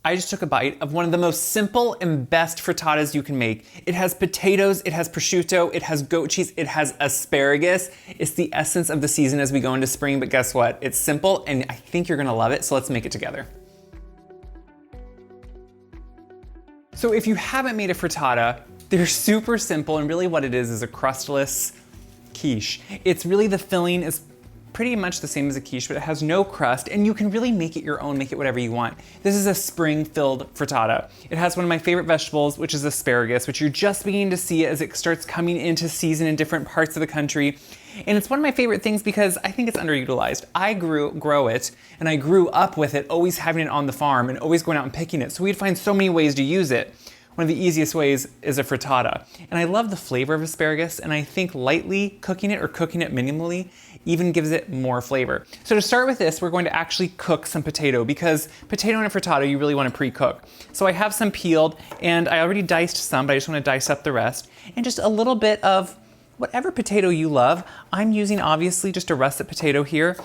I just took a bite of one of the most simple and best frittatas you can make. It has potatoes, it has prosciutto, it has goat cheese, it has asparagus. It's the essence of the season as we go into spring, but guess what? It's simple and I think you're gonna love it, so let's make it together. So if you haven't made a frittata, they're super simple, and really what it is a crustless quiche. It's really, the filling is pretty much the same as a quiche, but it has no crust, and you can really make it your own, make it whatever you want. This is a spring-filled frittata. It has one of my favorite vegetables, which is asparagus, which you're just beginning to see as it starts coming into season in different parts of the country. And it's one of my favorite things because I think it's underutilized. I grow it, and I grew up with it, always having it on the farm and always going out and picking it. So we'd find so many ways to use it. One of the easiest ways is a frittata. And I love the flavor of asparagus, and I think lightly cooking it or cooking it minimally even gives it more flavor. So to start with this, we're going to actually cook some potato, because potato in a frittata you really want to pre-cook. So I have some peeled, and I already diced some, but I just want to dice up the rest. And just a little bit of whatever potato you love. I'm using obviously just a russet potato here,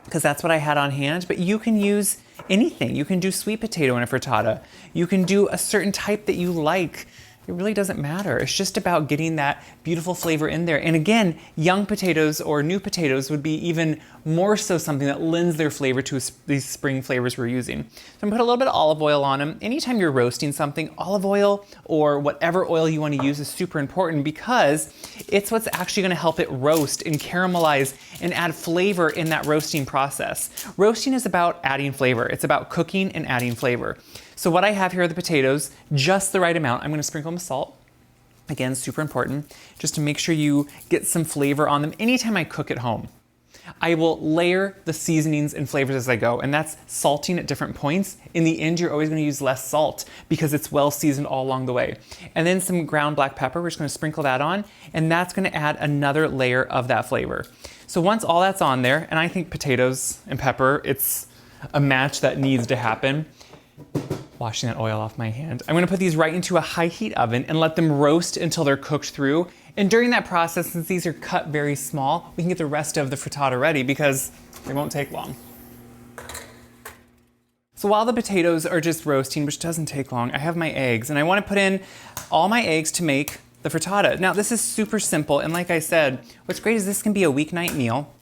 because that's what I had on hand, but you can use anything. You can do sweet potato in a frittata. You can do a certain type that you like. It really doesn't matter. It's just about getting that beautiful flavor in there. And again, young potatoes or new potatoes would be even more so something that lends their flavor to these spring flavors we're using. So I'm gonna put a little bit of olive oil on them. Anytime you're roasting something, olive oil or whatever oil you want to use is super important, because it's what's actually gonna help it roast and caramelize and add flavor in that roasting process. Roasting is about adding flavor. It's about cooking and adding flavor. So what I have here are the potatoes, just the right amount. I'm gonna sprinkle them with salt. Again, super important, just to make sure you get some flavor on them. Anytime I cook at home, I will layer the seasonings and flavors as I go, and that's salting at different points. In the end, you're always gonna use less salt because it's well seasoned all along the way. And then some ground black pepper, we're just gonna sprinkle that on, and that's gonna add another layer of that flavor. So once all that's on there, and I think potatoes and pepper, it's a match that needs to happen. Washing that oil off my hand. I'm gonna put these right into a high heat oven and let them roast until they're cooked through. And during that process, since these are cut very small, we can get the rest of the frittata ready because they won't take long. So while the potatoes are just roasting, which doesn't take long, I have my eggs, and I wanna put in all my eggs to make the frittata. Now this is super simple, and like I said, what's great is this can be a weeknight meal.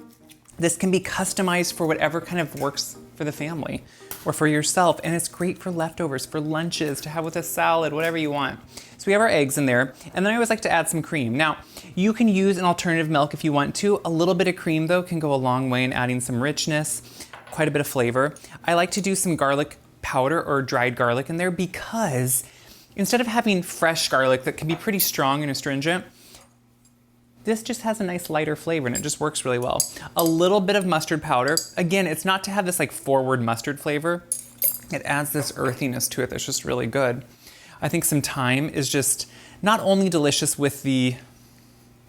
This can be customized for whatever kind of works for the family or for yourself, and it's great for leftovers, for lunches, to have with a salad, whatever you want. So we have our eggs in there, and then I always like to add some cream. Now, you can use an alternative milk if you want to. A little bit of cream, though, can go a long way in adding some richness, quite a bit of flavor. I like to do some garlic powder or dried garlic in there, because instead of having fresh garlic that can be pretty strong and astringent, this just has a nice lighter flavor, and it just works really well. A little bit of mustard powder. Again, it's not to have this like forward mustard flavor. It adds this earthiness to it that's just really good. I think some thyme is just not only delicious with the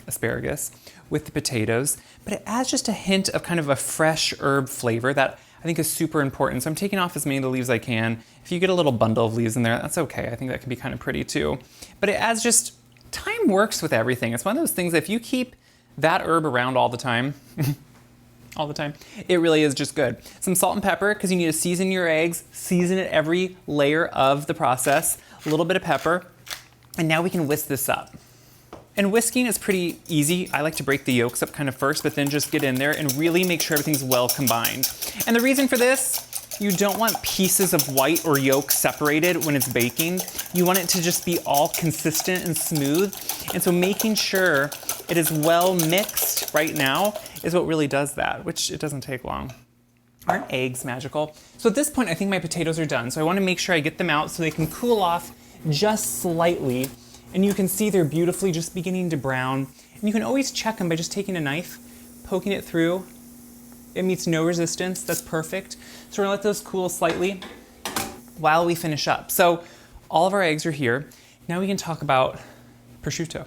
asparagus, with the potatoes, but it adds just a hint of kind of a fresh herb flavor that I think is super important. So I'm taking off as many of the leaves as I can. If you get a little bundle of leaves in there, that's okay. I think that can be kind of pretty too. But it adds just, thyme works with everything. It's one of those things that if you keep that herb around all the time, it really is just good. Some salt and pepper, because you need to season your eggs, season it every layer of the process, a little bit of pepper, and now we can whisk this up. And whisking is pretty easy. I like to break the yolks up kind of first, but then just get in there and really make sure everything's well combined. And the reason for this, you don't want pieces of white or yolk separated when it's baking. You want it to just be all consistent and smooth. And so making sure it is well mixed right now is what really does that, which it doesn't take long. Aren't eggs magical? So at this point, I think my potatoes are done. So I want to make sure I get them out so they can cool off just slightly. And you can see they're beautifully just beginning to brown. And you can always check them by just taking a knife, poking it through. It meets no resistance, that's perfect. So we're gonna let those cool slightly while we finish up. So all of our eggs are here. Now we can talk about prosciutto.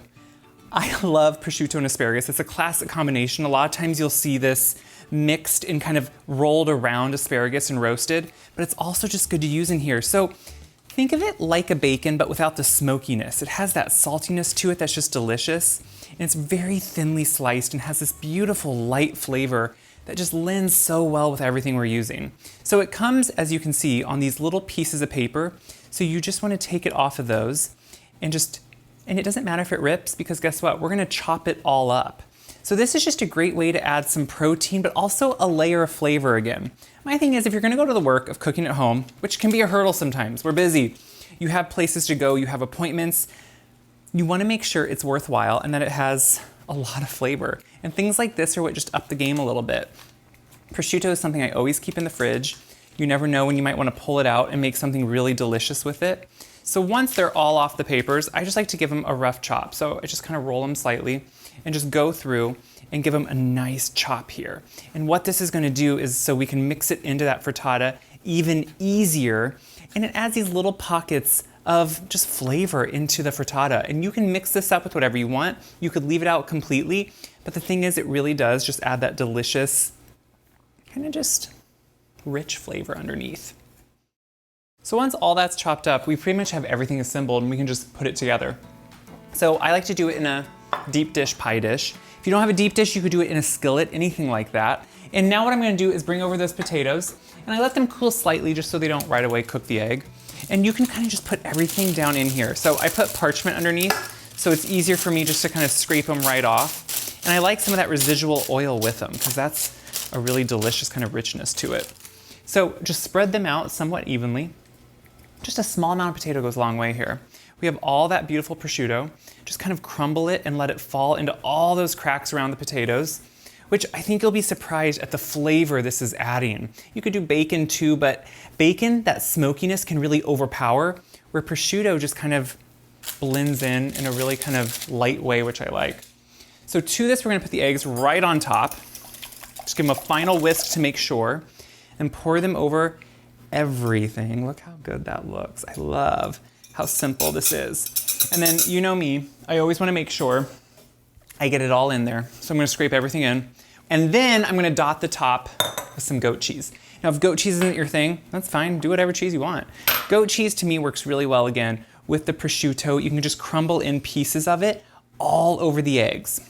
I love prosciutto and asparagus. It's a classic combination. A lot of times you'll see this mixed and kind of rolled around asparagus and roasted, but it's also just good to use in here. So think of it like a bacon, but without the smokiness. It has that saltiness to it that's just delicious. And it's very thinly sliced and has this beautiful light flavor that just lends so well with everything we're using. So it comes, as you can see, on these little pieces of paper. So you just want to take it off of those and it doesn't matter if it rips, because guess what? We're going to chop it all up. So this is just a great way to add some protein, but also a layer of flavor again. My thing is, if you're going to go to the work of cooking at home, which can be a hurdle sometimes, we're busy, you have places to go, you have appointments, you want to make sure it's worthwhile and that it has a lot of flavor. And things like this are what just up the game a little bit. Prosciutto is something I always keep in the fridge. You never know when you might want to pull it out and make something really delicious with it. So once they're all off the papers, I just like to give them a rough chop. So I just kind of roll them slightly and just go through and give them a nice chop here. And what this is going to do is so we can mix it into that frittata even easier, and it adds these little pockets of just flavor into the frittata. And you can mix this up with whatever you want. You could leave it out completely, but the thing is, it really does just add that delicious, kind of just rich flavor underneath. So once all that's chopped up, we pretty much have everything assembled and we can just put it together. So I like to do it in a deep dish pie dish. If you don't have a deep dish, you could do it in a skillet, anything like that. And now what I'm gonna do is bring over those potatoes and I let them cool slightly just so they don't right away cook the egg. And you can kind of just put everything down in here. So I put parchment underneath, so it's easier for me just to kind of scrape them right off. And I like some of that residual oil with them because that's a really delicious kind of richness to it. So just spread them out somewhat evenly. Just a small amount of potato goes a long way here. We have all that beautiful prosciutto. Just kind of crumble it and let it fall into all those cracks around the potatoes, which I think you'll be surprised at the flavor this is adding. You could do bacon too, but bacon, that smokiness can really overpower, where prosciutto just kind of blends in a really kind of light way, which I like. So to this, we're gonna put the eggs right on top. Just give them a final whisk to make sure, and pour them over everything. Look how good that looks. I love how simple this is. And then, you know me, I always wanna make sure I get it all in there. So I'm gonna scrape everything in. And then I'm gonna dot the top with some goat cheese. Now, if goat cheese isn't your thing, that's fine, do whatever cheese you want. Goat cheese to me works really well again with the prosciutto. You can just crumble in pieces of it all over the eggs.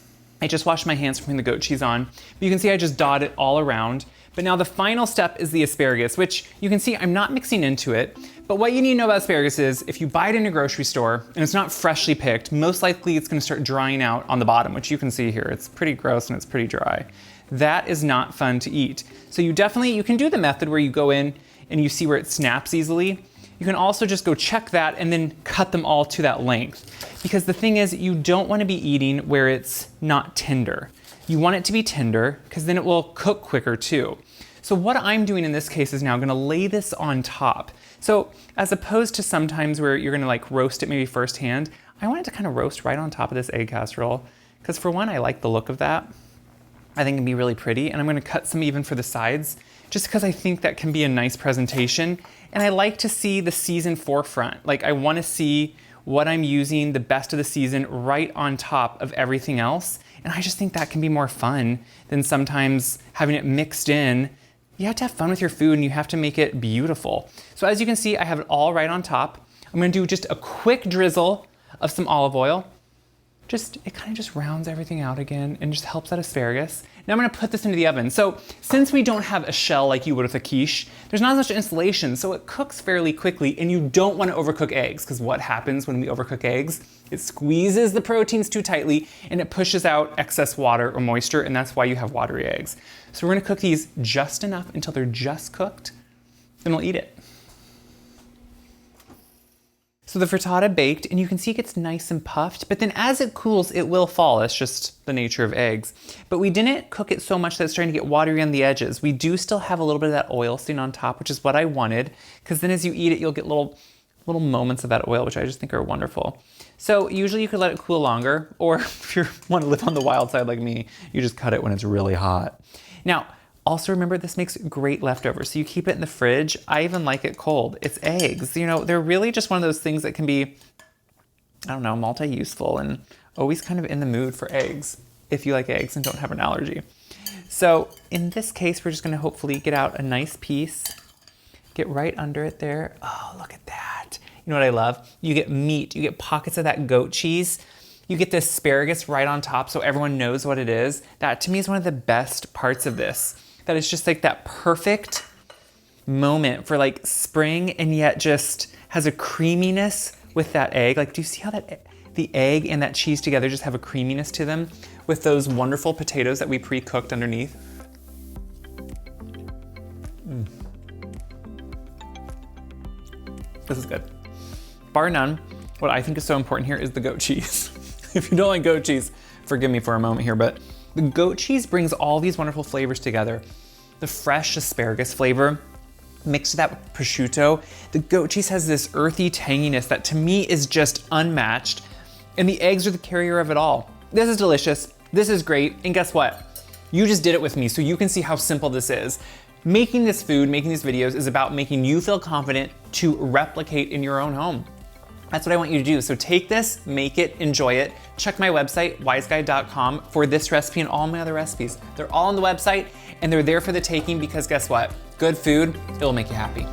I just washed my hands from putting the goat cheese on, but you can see I just dot it all around. But now the final step is the asparagus, which you can see I'm not mixing into it. But what you need to know about asparagus is if you buy it in a grocery store and it's not freshly picked, most likely it's gonna start drying out on the bottom, which you can see here. It's pretty gross and it's pretty dry. That is not fun to eat. So you can do the method where you go in and you see where it snaps easily. You can also just go check that and then cut them all to that length. Because the thing is, you don't wanna be eating where it's not tender. You want it to be tender because then it will cook quicker too. So what I'm doing in this case is now gonna lay this on top. So as opposed to sometimes where you're gonna like roast it maybe firsthand, I want it to kind of roast right on top of this egg casserole. Because for one, I like the look of that. I think it'd be really pretty, and I'm gonna cut some even for the sides, just because I think that can be a nice presentation. And I like to see the season forefront. Like I wanna see what I'm using, the best of the season, right on top of everything else. And I just think that can be more fun than sometimes having it mixed in. You have to have fun with your food and you have to make it beautiful. So as you can see, I have it all right on top. I'm gonna do just a quick drizzle of some olive oil. It kind of just rounds everything out again and just helps that asparagus. Now I'm gonna put this into the oven. So since we don't have a shell like you would with a quiche, there's not as much insulation, so it cooks fairly quickly, and you don't wanna overcook eggs, because what happens when we overcook eggs? It squeezes the proteins too tightly and it pushes out excess water or moisture, and that's why you have watery eggs. So we're gonna cook these just enough until they're just cooked, then we'll eat it. So the frittata baked, and you can see it gets nice and puffed, but then as it cools, it will fall. It's just the nature of eggs. But we didn't cook it so much that it's starting to get watery on the edges. We do still have a little bit of that oil sitting on top, which is what I wanted, because then as you eat it, you'll get little moments of that oil, which I just think are wonderful. So usually you could let it cool longer, or if you want to live on the wild side like me, you just cut it when it's really hot. Now, also remember, this makes great leftovers. So you keep it in the fridge. I even like it cold. It's eggs. You know, they're really just one of those things that can be, I don't know, multi-useful and always kind of in the mood for eggs if you like eggs and don't have an allergy. So in this case, we're just gonna hopefully get out a nice piece, get right under it there. Oh, look at that. You know what I love? You get meat, you get pockets of that goat cheese. You get the asparagus right on top so everyone knows what it is. That to me is one of the best parts of this. That it's just like that perfect moment for like spring, and yet just has a creaminess with that egg. Like, do you see how the egg and that cheese together just have a creaminess to them with those wonderful potatoes that we pre-cooked underneath? This is good. Bar none, what I think is so important here is the goat cheese. If you don't like goat cheese, forgive me for a moment here, but the goat cheese brings all these wonderful flavors together. The fresh asparagus flavor mixed with that prosciutto. The goat cheese has this earthy tanginess that to me is just unmatched. And the eggs are the carrier of it all. This is delicious. This is great. And guess what? You just did it with me, so you can see how simple this is. Making this food, making these videos is about making you feel confident to replicate in your own home. That's what I want you to do. So take this, make it, enjoy it. Check my website, wiseguy.com, for this recipe and all my other recipes. They're all on the website, and they're there for the taking because guess what? Good food, it'll make you happy.